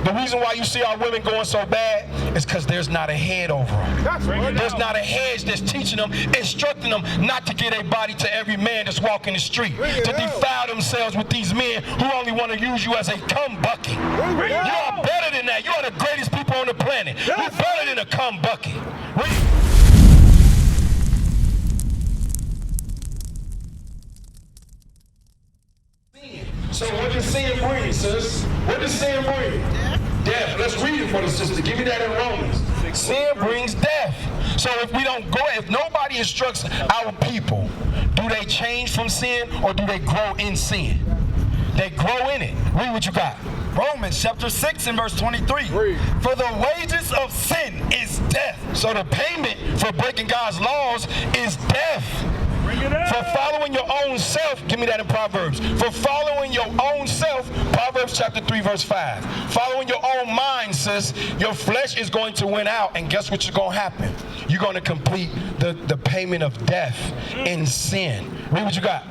The reason why you see our women going so bad is because there's not a head over them. There's not a hedge that's teaching them, instructing them not to give their body to every man that's walking the street, to defile themselves with these men who only want to use you as a cum bucket. You are better than that. You are the greatest people on the planet. You're better than a cum bucket. So what does sin bring, sis? What does sin bring? Death. Let's read it for the sister. Give me that in Romans. Sin brings death. So if we don't go, if nobody instructs our people, do they change from sin or do they grow in sin? They grow in it. Read what you got. Romans chapter 6 and verse 23. For the wages of sin is death. So the payment for breaking God's laws is death. For following your own self, give me that in Proverbs. For following your own self, Proverbs chapter 3 verse 5. Following your own mind, sis, your flesh is going to win out, and guess what's going to happen? You're going to complete the payment of death in sin. Read what you got.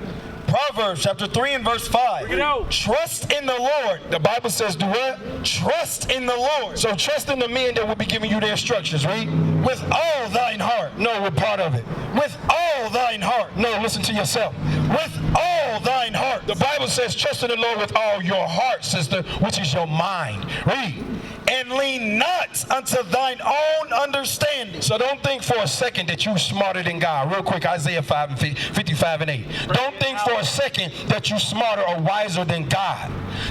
Proverbs chapter 3 and verse 5. Trust in the Lord. The Bible says do what? Trust in the Lord. So trust in the men that will be giving you the instructions, right? With all thine heart. No, we're part of it. With all thine heart. No, listen to yourself. With all thine heart. The Bible says trust in the Lord with all your heart, sister, which is your mind. Read. And lean not unto thine own understanding. So don't think for a second that you're smarter than God. Real quick, Isaiah 5 and 55 and 8. Don't think for a second that you're smarter or wiser than God.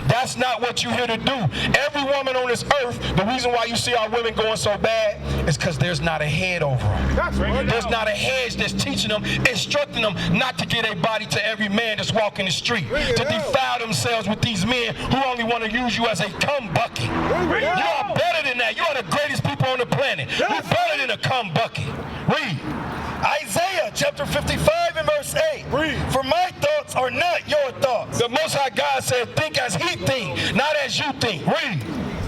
That's not what you're here to do. Every woman on this earth, the reason why you see our women going so bad is because there's not a head over them. There's not a hedge that's teaching them, instructing them not to give their body to every man that's walking the street, to defile themselves with these men who only want to use you as a cum bucket. You are better than that. You are the greatest people on the planet. You're better than a cum bucket. Read. Isaiah chapter 55 and verse 8. For my thoughts are not your thoughts. The Most High God said, think as he think, not as you think. Read.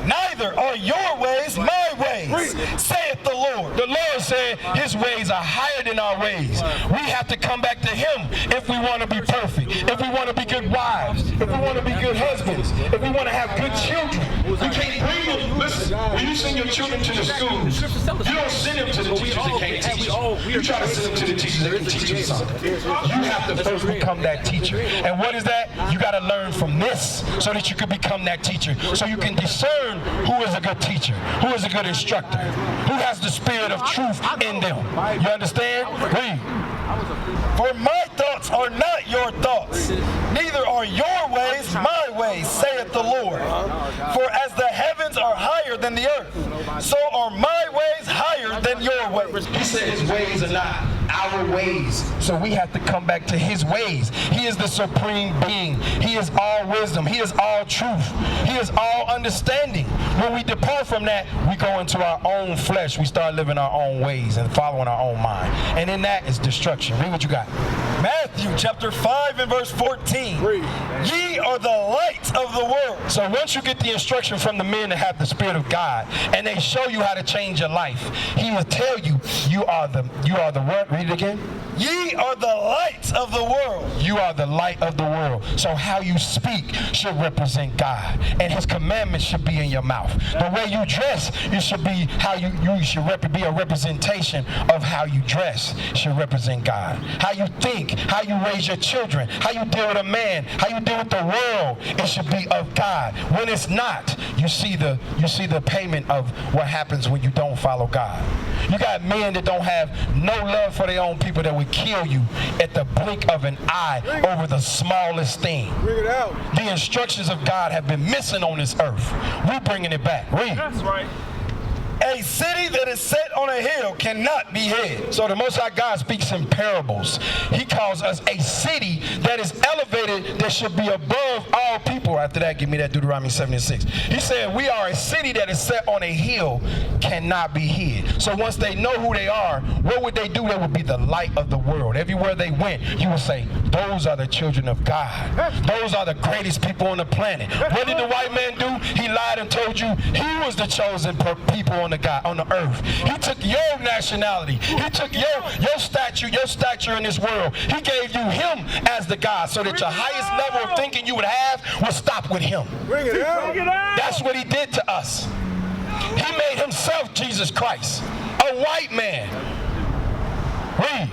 Neither are your ways my ways, saith the Lord. The Lord said his ways are higher than our ways. We have to come back to him if we want to be perfect, if we want to be good wives, if we want to be good husbands, if we want to have good children. You can't bring them. Listen, when you send your children to the school, you don't send them to the teachers that can't teach you. You try to send them to the teachers that can teach you something. You have to first become that teacher. And what is that? You got to learn from this so that you can become that teacher. So you can discern who is a good teacher, who is a good instructor, who has the spirit of truth in them. You understand? Read. For my thoughts are not your thoughts, neither are your ways my ways, saith the Lord. For as the heavens are higher than the earth, so are my ways higher than your ways. He said his ways are not our ways. So we have to come back to his ways. He is the supreme being. He is all wisdom. He is all truth. He is all understanding. When we depart from that, we go into our own flesh. We start living our own ways and following our own mind. And in that is destruction. Read what you got. Matthew chapter 5 and verse 14. Ye are the light of the world. So once you get the instruction from the men that have the Spirit of God, and they show you how to change your life, he will tell you, you are the what? Read it again. Ye are the light of the world. You are the light of the world. So how you speak should represent God, and his commandments should be in your mouth. The way you dress, it should be how you should be a representation of how you dress should represent God. How you think, how you raise your children, how you deal with a man, how you deal with the world, it should be of God. When it's not, you see the payment of what happens when you don't follow God. You got men that don't have no love for their own people that would kill you at the blink of an eye over the smallest thing. Bring it out. The instructions of God have been missing on this earth. We're bringing it back. Read. That's right. A city that is set on a hill cannot be hid. So the Most High God speaks in parables. He calls us a city that is elevated, that should be above all people. After that, give me that Deuteronomy 7:6. He said, we are a city that is set on a hill, cannot be hid. So once they know who they are, what would they do? They would be the light of the world. Everywhere they went, you would say, those are the children of God. Those are the greatest people on the planet. What did the white man do? He lied and told you he was the chosen people on the earth. He took your nationality. He took your stature in this world. He gave you him as the God so that your highest level of thinking you would have will stop with him. Bring it out. That's what he did to us. He made himself Jesus Christ, a white man. Read.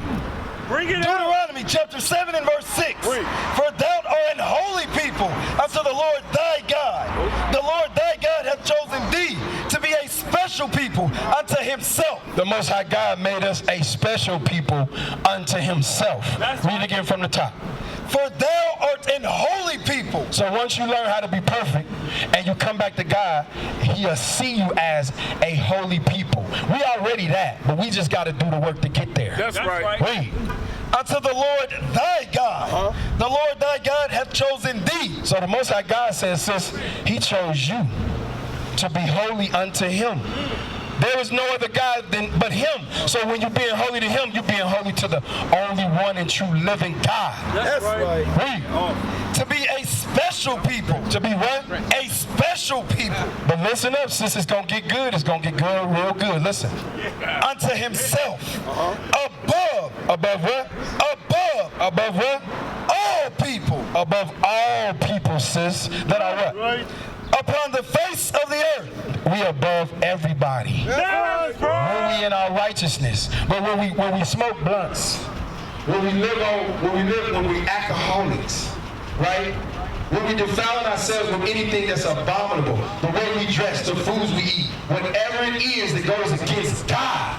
Bring it out. Deuteronomy chapter 7 and verse 6. For thou art an holy people unto the Lord thy God. The Lord thy God hath chosen thee to be a special people unto himself. The Most High God made us a special people unto himself. Read again from the top. For thou art an holy people. So once you learn how to be perfect and you come back to God, he'll see you as a holy people. We already that, but we just got to do the work to get there. That's right. Read. Unto the Lord thy God. The Lord thy God hath chosen thee. So the Most High God says, sis, he chose you to be holy unto him. There is no other God but him. So when you're being holy to him, you're being holy to the only one and true living God. That's right. Read. To be a special people. To be what? A special people. But listen up, sis, it's going to get good. It's going to get good, real good. Listen. Unto himself. Above. Above what? Above. Above what? All people. Above all people, sis, that are what? Right. Upon the face of the earth. We above everybody. That's right. When we in our righteousness. But when we smoke blunts, when we alcoholics, right? When we defiling ourselves with anything that's abominable, the way we dress, the foods we eat, whatever it is that goes against God,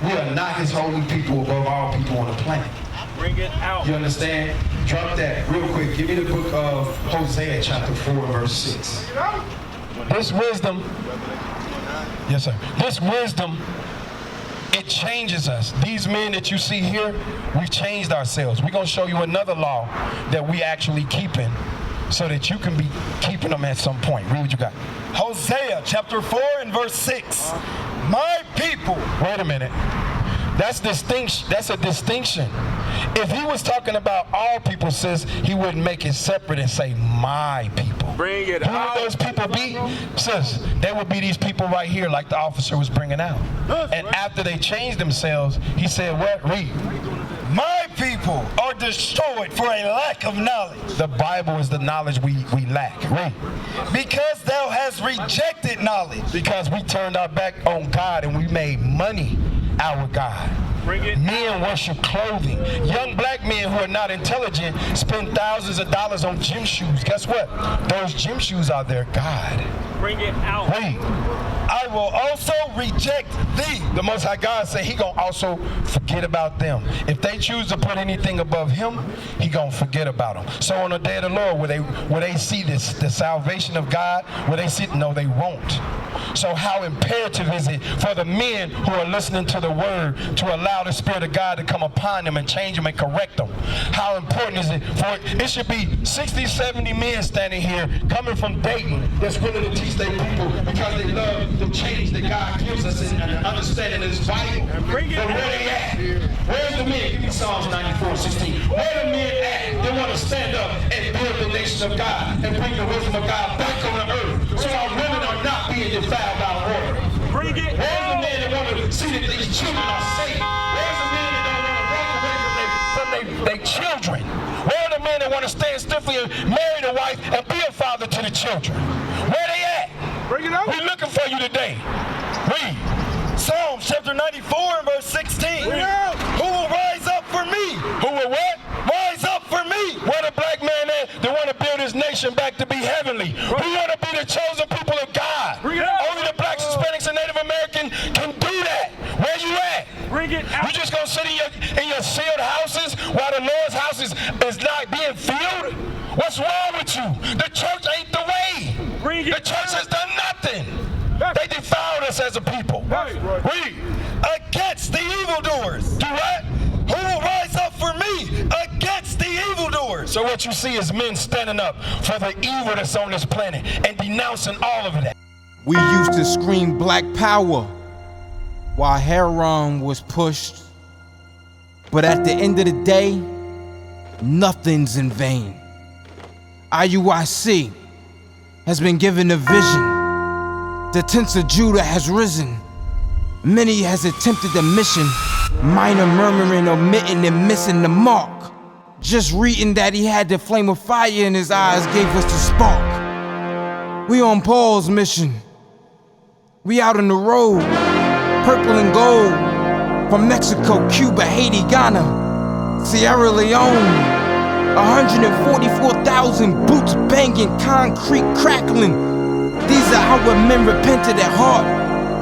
we are not his holy people above all people on the planet. Bring it out. You understand? Drop that real quick. Give me the book of Hosea chapter 4 verse 6. This wisdom, yes sir, this wisdom, it changes us. These men that you see here, we've changed ourselves. We're going to show you another law that we actually keeping so that you can be keeping them at some point. Read what you got. Hosea chapter 4 and verse 6. My people. Wait a minute. That's distinction. That's a distinction. If he was talking about all people, sis, he wouldn't make it separate and say my people. Bring it Who out. would those people be? Sis, they would be these people right here like the officer was bringing out. And after they changed themselves, he said what? Read. My people are destroyed for a lack of knowledge. The Bible is the knowledge we lack. Read. Because thou hast rejected knowledge. Because we turned our back on God and we made money our God. Bring it. Men worship clothing. Young black men who are not intelligent spend thousands of dollars on gym shoes. Guess what? Those gym shoes are their God. Bring it out. Read. I will also reject thee. The Most High God said he gonna also forget about them. If they choose to put anything above him, he gonna forget about them. So on the day of the Lord, will they see the salvation of God? Will they see? No, they won't. So how imperative is it for the men who are listening to the word to allow the Spirit of God to come upon them and change them and correct them? How important is it for it should be 60, 70 men standing here coming from Dayton that's willing to teach their people because they love the change that God gives us and understanding this Bible. But where they at? Where's the men? Give me Psalms 94:16. Where the men at? They want to stand up and build the nation of God and bring the wisdom of God back on the earth so our women are not being defiled by water. Bring it. Where's the men that want to see that these children are safe? Where's the men that don't want to walk away from their children? Where are the men that want to stand stiffly and marry the wife and be a father to the children? Where they at? Bring it out. We're looking for you today. Read. Psalms chapter 94 and verse 16. Who will rise up for me? Who will what? Rise up for me. Where the black man at that want to build his nation back to be heavenly? We want to be the chosen people of God. Only the blacks, Hispanics, and Native American can do that. Where you at? Bring it out. You just gonna sit in your sealed houses while the Lord's house is not being filled? What's wrong with you? The church ain't the way. Bring it The church has out. done nothing. They defiled us as a people. Read. Against the evildoers. Do what? Who will rise up for me against the evildoers? So what you see is men standing up for the evil that's on this planet and denouncing all of it. We used to scream black power while heroin was pushed. But at the end of the day, nothing's in vain. IUIC has been given a vision. The tents of Judah has risen. Many has attempted the mission, minor murmuring, omitting, and missing the mark. Just reading that he had the flame of fire in his eyes gave us the spark. We on Paul's mission. We out on the road, purple and gold. From Mexico, Cuba, Haiti, Ghana, Sierra Leone. 144,000 boots banging, concrete crackling. These are our men repented at heart.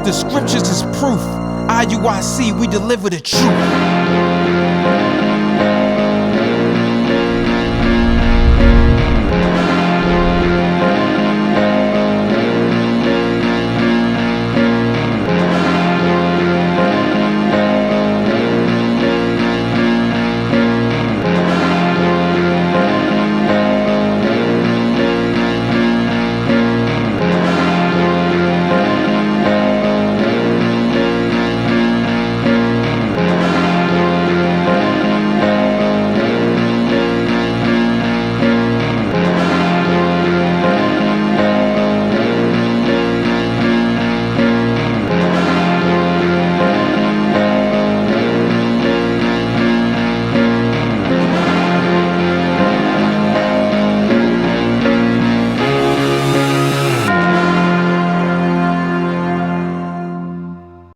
The scriptures is proof. IUIC, we deliver the truth.